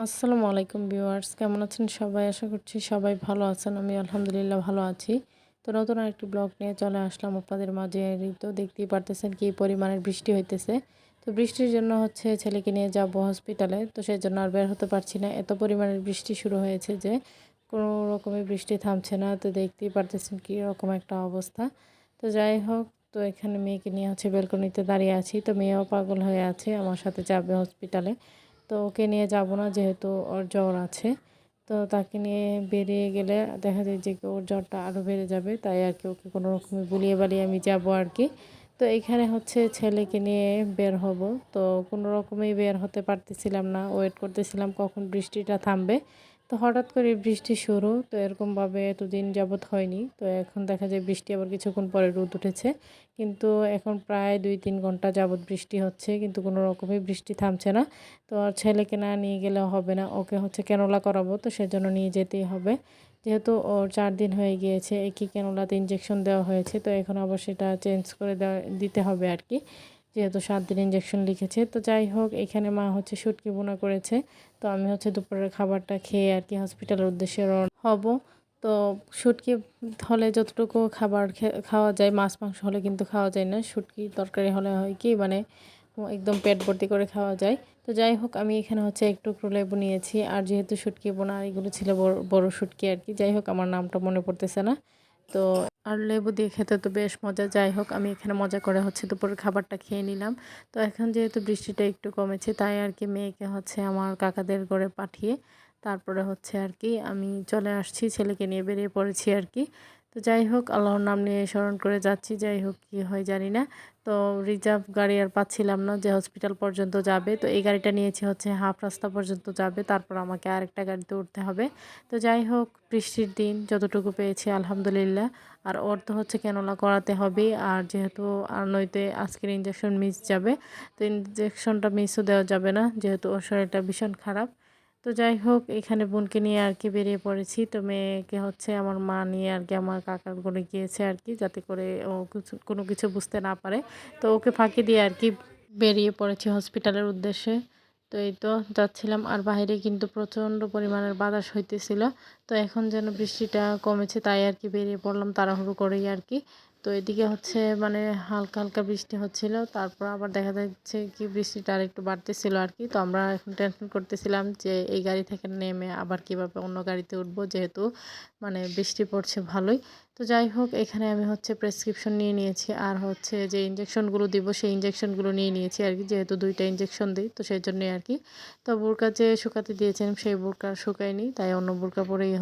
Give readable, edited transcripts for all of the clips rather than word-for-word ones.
আসসালামু আলাইকুম ভিউয়ার্স, কেমন আছেন সবাই? আশা করছি সবাই ভালো আছেন। আমি আলহামদুলিল্লাহ ভালো আছি। তো নতুন আরেকটি ব্লগ নিয়ে চলে আসলাম আপনাদের মাঝে। এই তো দেখতেই পারতেছেন কি পরিমাণের বৃষ্টি হইতেছে। তো বৃষ্টির জন্য ছেলেকে নিয়ে যাব হসপিটালে। তো সেজন্য আর বের হতে পারছি না। এত পরিমাণের বৃষ্টি শুরু হয়েছে যে কোনো রকমের বৃষ্টি থামছে না। তো দেখতেই পারতেছেন কি রকম একটা অবস্থা। তো যাই হোক, তো এখানে মেয়েকে নিয়ে বেলকনিতে দাঁড়িয়ে আছি। তো মেয়েও পাগল হয়ে আছে, আমার সাথে যাবে হসপিটালে। তো ওকে নিয়ে যাব না, যেহেতু ওর জ্বর আছে। তো তাকে নিয়ে বেরিয়ে গেলে দেখা যায় যে ওর জ্বরটা আরও বেড়ে যাবে, তাই আর কি ওকে কোনো রকমে বুলিয়ে বালিয়ে আমি যাব আর কি। তো এখানে ছেলেকে নিয়ে বের হব। তো কোনো রকমেই বের হতে পারতেছিলাম না, ওয়েট করতেছিলাম কখন বৃষ্টিটা থামবে। তো হঠাৎ করে বৃষ্টি শুরু, তো এরকমভাবে এতদিন যাবৎ হয়নি। তো এখন দেখা যায় বৃষ্টি আবার কিছুক্ষণ পরে রোদ উঠেছে। কিন্তু এখন প্রায় ২-৩ ঘন্টা যাবৎ বৃষ্টি হচ্ছে, কিন্তু কোনো রকমই বৃষ্টি থামছে না। তো আর ছেলেকে না নিয়ে গেলেও হবে না, ওকে ক্যানোলা করাবো, তো সেজন্য নিয়ে যেতেই হবে। যেহেতু ওর ৪ দিন হয়ে গিয়েছে একই ক্যানোলাতে ইঞ্জেকশন দেওয়া হয়েছে, তো এখন আবার সেটা চেঞ্জ করে দিতে হবে আর কি, যেহেতু ৭ দিন ইঞ্জেকশন লিখেছে। তো যাই হোক, এখানে মা শুটকি ভুনা করেছে। তো আমি দুপুরের খাবারটা খেয়ে আর কি হসপিটালের উদ্দেশ্যে রওনা হব। তো শুটকি হলে যতটুকু খাবার খাওয়া যায়, মাছ মাংস হলে কিন্তু খাওয়া যায় না। শুটকির তরকারি হলে হয় কি, মানে একদম পেট ভর্তি করে খাওয়া যায়। তো যাই হোক, আমি এখানে একটু একটু লেবু নিয়েছি। আর যেহেতু শুটকি বোনা এগুলো ছিল বড় বড় শুটকি আর কি। যাই হোক, আমার নামটা মনে পড়তেছে না। তো আর লেবু দিয়ে খেতে তো বেশ মজা। যাই হোক, আমি এখানে মজা করে দুপুরের খাবারটা খেয়ে নিলাম। তো এখন যেহেতু বৃষ্টিটা একটু কমেছে, তাই আর কি মেয়েকে আমার কাকাদের ঘরে পাঠিয়ে তারপরে আর কি আমি চলে আসছি, ছেলেকে নিয়ে বেরিয়ে পড়েছি আর কি। তো যাই হোক, আল্লাহর নাম নিয়ে স্মরণ করে যাচ্ছি। যাই হোক, কি হয় জানি না। তো রিজার্ভ গাড়ি আর পাচ্ছিলাম না যে হসপিটাল পর্যন্ত যাবে। তো এই গাড়িটা নিয়েছি হাফ রাস্তা পর্যন্ত যাবে, তারপর আমাকে আরেকটা গাড়িতে উঠতে হবে। তো যাই হোক, বৃষ্টির দিন যতটুকু পেয়েছি আলহামদুলিল্লাহ। আর ওর তো ক্যানোলা করাতে হবেই, আর যেহেতু আর নইতে আজকের ইঞ্জেকশন মিস যাবে। তো ইঞ্জেকশনটা মিসও দেওয়া যাবে না, যেহেতু ওর শরীরটা ভীষণ খারাপ। তো যাই হোক, এখানে বোনকে নিয়ে আর কি বেরিয়ে পড়েছি। তো মেয়েকে আমার মা নিয়ে আর কি আমার কাকার ঘরে গিয়েছে আর কি, যাতে করে ও কোনো কিছু বুঝতে না পারে। তো ওকে ফাঁকি দিয়ে আর কি বেরিয়ে পড়েছি হসপিটালের উদ্দেশ্যে। তো এই তো যাচ্ছিলাম, আর বাইরে কিন্তু প্রচণ্ড পরিমাণের বাতাস হইতেছিল। তো এখন যেন বৃষ্টিটা কমেছে, তাই আর কি বেরিয়ে পড়লাম তাড়াহুড়ো করেই আর কি। তো এদিকে মানে হালকা হালকা বৃষ্টি হচ্ছিল, তারপর আবার দেখা যাচ্ছে কি বৃষ্টিটা আর একটু বাড়তেছিল আর কি। তো আমরা এখন টেনশন করতেছিলাম যে এই গাড়ি থেকে নেমে আবার কিভাবে অন্য গাড়িতে উঠবো, যেহেতু মানে বৃষ্টি পড়ছে ভালোই। তো যাই হোক, এখানে আমি প্রেসক্রিপশন নিয়ে নিয়েছি, আর যে ইঞ্জেকশনগুলো দিব সেই ইঞ্জেকশনগুলো নিয়ে নিয়েছি আর কি, যেহেতু 2টা ইঞ্জেকশন দিই, তো সেই জন্যই আর কি। তো বোরকা যে শুকাতে দিয়েছেন সেই বোরকা শুকায়নি, তাই অন্য বোরকা পরেই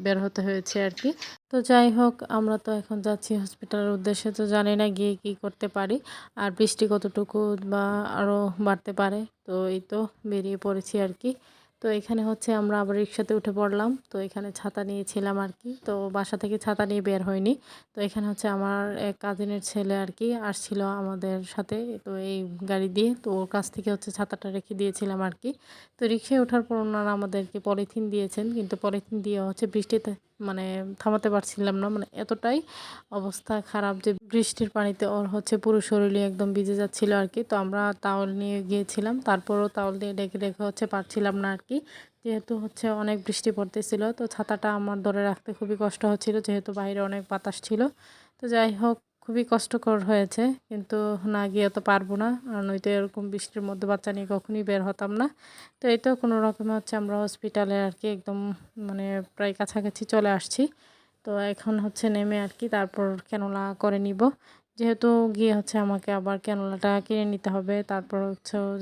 বের হতে হয়েছে আর কি। তো যাই হোক, আমরা তো এখন যাচ্ছি হসপিটালের উদ্দেশ্যে। তো জানি না গিয়ে কি করতে পারি, আর বৃষ্টি কতটুকু বা আরও বাড়তে পারে। তো এই তো বেরিয়ে পড়েছি আর কি। তো এখানে আমরা আবার রিক্সাতে উঠে পড়লাম। তো এখানে ছাতা নিয়েছিলাম আর কি। তো বাসা থেকে ছাতা নিয়ে বের হয়নি। তো এখানে আমার এক কাজিনের ছেলে আর কি আসছিল আমাদের সাথে। তো এই গাড়ি দিয়ে, তো ওর কাছ থেকে ছাতাটা রেখে দিয়েছিলাম আর কি। তো রিক্সায় ওঠার পর ওনারা আমাদেরকে পলিথিন দিয়েছেন, কিন্তু পলিথিন দিয়ে বৃষ্টিতে মানে থামাতে পারছিলাম না। মানে এতটাই অবস্থা খারাপ যে বৃষ্টির পানিতে ওর পুরো শরীরে একদম ভিজে যাচ্ছিল আর কি। তো আমরা তাওয়াল নিয়ে গিয়েছিলাম, তারপরও তাওয়াল দিয়ে ডেকে রেখে পারছিলাম না আর কি, যেহেতু অনেক বৃষ্টি পড়তেছিল। তো ছাতাটা আমার ধরে রাখতে খুবই কষ্ট হচ্ছিল, যেহেতু বাইরে অনেক বাতাস ছিল। তো যাই হোক, খুবই কষ্টকর হয়েছে, কিন্তু না গিয়ে তো পারবো না, আর নয়তো এরকম বৃষ্টির মধ্যে বাচ্চা নিয়ে কখনই বের হতাম না। তো এই তো কোনো রকমে আমরা হসপিটালে আর কি একদম মানে প্রায় কাছাকাছি চলে আসছি। তো এখন নেমে আর কি তারপর ক্যানোলা করে নিব, যেহেতু গিয়ে আমাকে আবার ক্যানোলাটা কিনে নিতে হবে। তারপর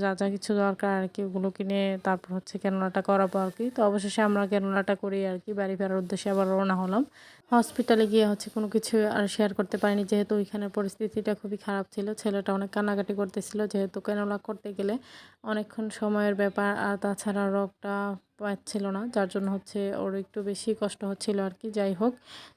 যা যা কিছু দরকার আর কি ওগুলো কিনে তারপর ক্যানোলাটা করাবো আর কি। তো অবশেষে আমরা ক্যানোলাটা করি আর কি বাড়ি ফেরার উদ্দেশ্যে আবার রওনা হলাম। হসপিটালে গিয়ে কোনো কিছু আর শেয়ার করতে পারিনি, যেহেতু ওইখানে পরিস্থিতিটা খুবই খারাপ ছিল। ছেলেটা অনেক কান্নাকাটি করতেছিল, যেহেতু ক্যানোলা করতে গেলে অনেকক্ষণ সময়ের ব্যাপার, আর তাছাড়া রগটা পাচ্ছিল না, যার জন্য ওর একটু বেশি কষ্ট হচ্ছিল আর কি। যাই হোক,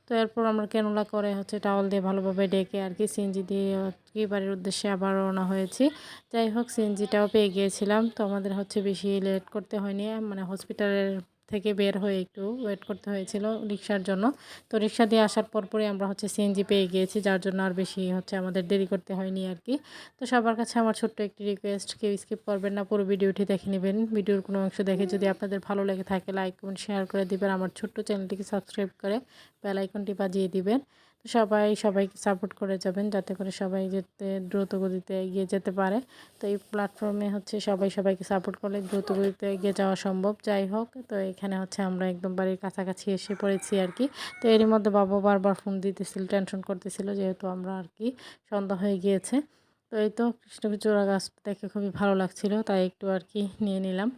তো এরপর আমরা ক্যানোলা করে টাওয়াল দিয়ে ভালোভাবে ডেকে আর কি সিএনজি দিয়ে কি বাড়ির উদ্দেশ্যে আবার রওনা হয়েছি। যাই হোক, সিএনজিটাও পেয়ে গিয়েছিলাম। তো আমাদের বেশি লেট করতে হয়নি, মানে হসপিটালের থেকে বের হয়ে একটু ওয়েট করতে হয়েছিল রিক্সার জন্য। তো রিক্সা দিয়ে আসার পরপরই আমরা হচ্ছে সিএনজি পেয়ে গিয়েছি, যার জন্য আর বেশি হচ্ছে আমাদের দেরি করতে হয়নি আর কি। তো সবার কাছে আমার ছোট্ট একটি রিকোয়েস্ট, কেউ স্কিপ করবেন না, পুরো ভিডিওটি দেখে নেবেন। ভিডিওর কোনো অংশ দেখে যদি আপনাদের ভালো লেগে থাকে লাইক কমেন্ট শেয়ার করে দিবেন, আমার ছোট্ট চ্যানেলটিকে সাবস্ক্রাইব করে বেল আইকনটি বাজিয়ে দিবেন। তো সবাইকে সাপোর্ট করে যাবেন, যাতে করে সবাই যেতে দ্রুত গতিতে এগিয়ে যেতে পারে। তো এই প্ল্যাটফর্মে হচ্ছে সবাইকে সাপোর্ট করলে দ্রুত গতিতে এগিয়ে যাওয়া সম্ভব। যাই হোক, তো এখানে হচ্ছে আমরা একদম বাড়ির কাছাকাছি এসে পড়েছি আর কি। তো এরই মধ্যে বাবা বারবার ফোন দিতেছিল, টেনশন করতেছিল, যেহেতু আমরা আর কি সন্ধ্যা হয়ে গিয়েছে। তো এই তো কৃষ্ণচূড়া গাছটা দেখে খুবই ভালো লাগছিল, তাই একটু আর কি নিয়ে নিলাম।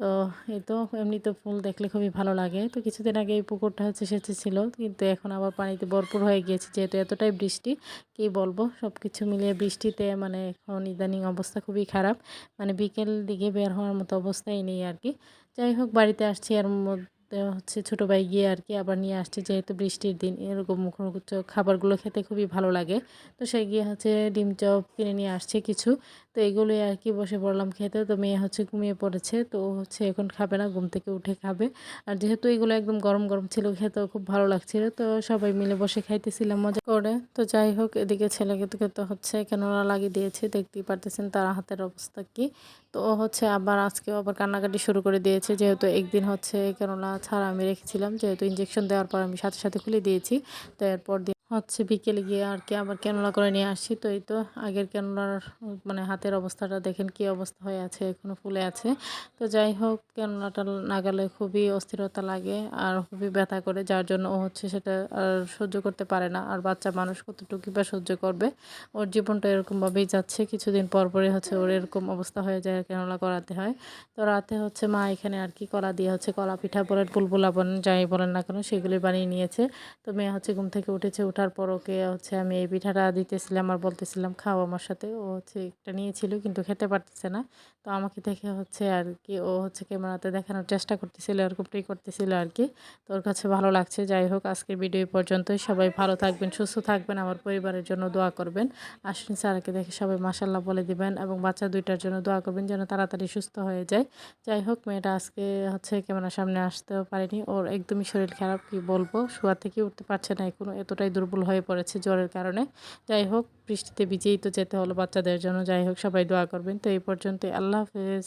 তো এই তো এমনিতে ফুল দেখলে খুবই ভালো লাগে। তো কিছুদিন আগে এই পুকুরটা হচ্ছে সেচেছিল, কিন্তু এখন আবার পানিতে ভরপুর হয়ে গিয়েছে, যেহেতু এতটাই বৃষ্টি কী বলবো। সব কিছু মিলিয়ে বৃষ্টিতে মানে এখন ইদানিং অবস্থা খুবই খারাপ, মানে বিকেল দিকে বের হওয়ার মতো অবস্থাই নেই আর কি। যাই হোক, বাড়িতে আসছি, এর মধ্যে হচ্ছে ছোটো ভাই গিয়ে আর কি আবার নিয়ে আসছে, যেহেতু বৃষ্টির দিন এরকম মুখরোচক খাবারগুলো খেতে খুবই ভালো লাগে। তো সে গিয়ে হচ্ছে ডিম চপ কিনে নিয়ে আসছে কিছু। তো এগুলোই আর কি বসে পড়লাম খেতে। তো মেয়ে হচ্ছে ঘুমিয়ে পড়েছে, তো ও হচ্ছে এখন খাবে না, ঘুম থেকে উঠে খাবে। আর যেহেতু এগুলো একদম গরম গরম ছিল, খেতেও খুব ভালো লাগছিল, তো সবাই মিলে বসে খাইতেছিলাম মজা করে। তো যাই হোক, এদিকে ছেলেকে তো হচ্ছে কেননা লাগিয়ে দিয়েছে, দেখতেই পারতেছেন তার হাতের অবস্থা কি। তো ও হচ্ছে আজকেও আবার কান্নাকাটি শুরু করে দিয়েছে, যেহেতু একদিন হচ্ছে কেননা ছাড়া আমি রেখেছিলাম, যেহেতু ইঞ্জেকশন দেওয়ার পর আমি সাথে সাথে খুলে দিয়েছি। তো এরপর হচ্ছে বিকেলে গিয়ে আর কি আবার ক্যানোলা করে নিয়ে আসছি। তো এই তো আগের ক্যানোলার মানে হাতের অবস্থাটা দেখেন কি অবস্থা হয়ে আছে, এখনও ফুলে আছে। তো যাই হোক, ক্যানোলাটা নাগালে খুবই অস্থিরতা লাগে আর খুবই ব্যথা করে, যার জন্য ও হচ্ছে সেটা আর সহ্য করতে পারে না। আর বাচ্চা মানুষ কতটুকু বা সহ্য করবে, ওর জীবনটা এরকমভাবেই যাচ্ছে। কিছুদিন পর পরে হচ্ছে ওর এরকম অবস্থা হয়ে যায়, ক্যানোলা করাতে হয়। তো রাতে হচ্ছে মা এখানে আর কি কলা দিয়ে হচ্ছে কলা পিঠা বলেন, বুলবুলা বলেন, যাই বলেন না কেন, সেগুলি বানিয়ে নিয়েছে। তো মেয়ে হচ্ছে ঘুম থেকে উঠেছে, ওঠার পর ওকে হচ্ছে আমি এই পিঠাটা দিতেছিলাম আর বলতেছিলাম খাও আমার সাথে। ও হচ্ছে একটা নিয়েছিল কিন্তু খেতে পারতেছে না। তো আমাকে দেখে হচ্ছে আর কি ও হচ্ছে ক্যামেরাতে দেখানোর চেষ্টা করতেছিল, এরকমটাই করতেছিল আর কি। তো ওর কাছে ভালো লাগছে। যাই হোক, আজকের ভিডিও পর্যন্তই। সবাই ভালো থাকবেন, সুস্থ থাকবেন, আমার পরিবারের জন্য দোয়া করবেন। আশ্বিন স্যারকে দেখে সবাই মাশাল্লাহ বলে দিবেন, এবং বাচ্চা দুইটার জন্য দোয়া করবেন যেন তাড়াতাড়ি সুস্থ হয়ে যায়। যাই হোক, মেয়েটা আজকে হচ্ছে ক্যামেরার সামনে আসতেও পারেনি, ওর একদমই শরীর খারাপ, কি বলবো, শোয়া থেকে উঠতে পারছে না এখনো, এতটাই দুর্বল হয়ে পড়েছে জ্বরের কারণে। যাই হোক, বৃষ্টিতে ভিজেই তো যেতে হলো বাচ্চাদের জন্য। যাই হোক, সবাই দোয়া করবেন। তো এই পর্যন্ত, আল্লাহ হাফেজ।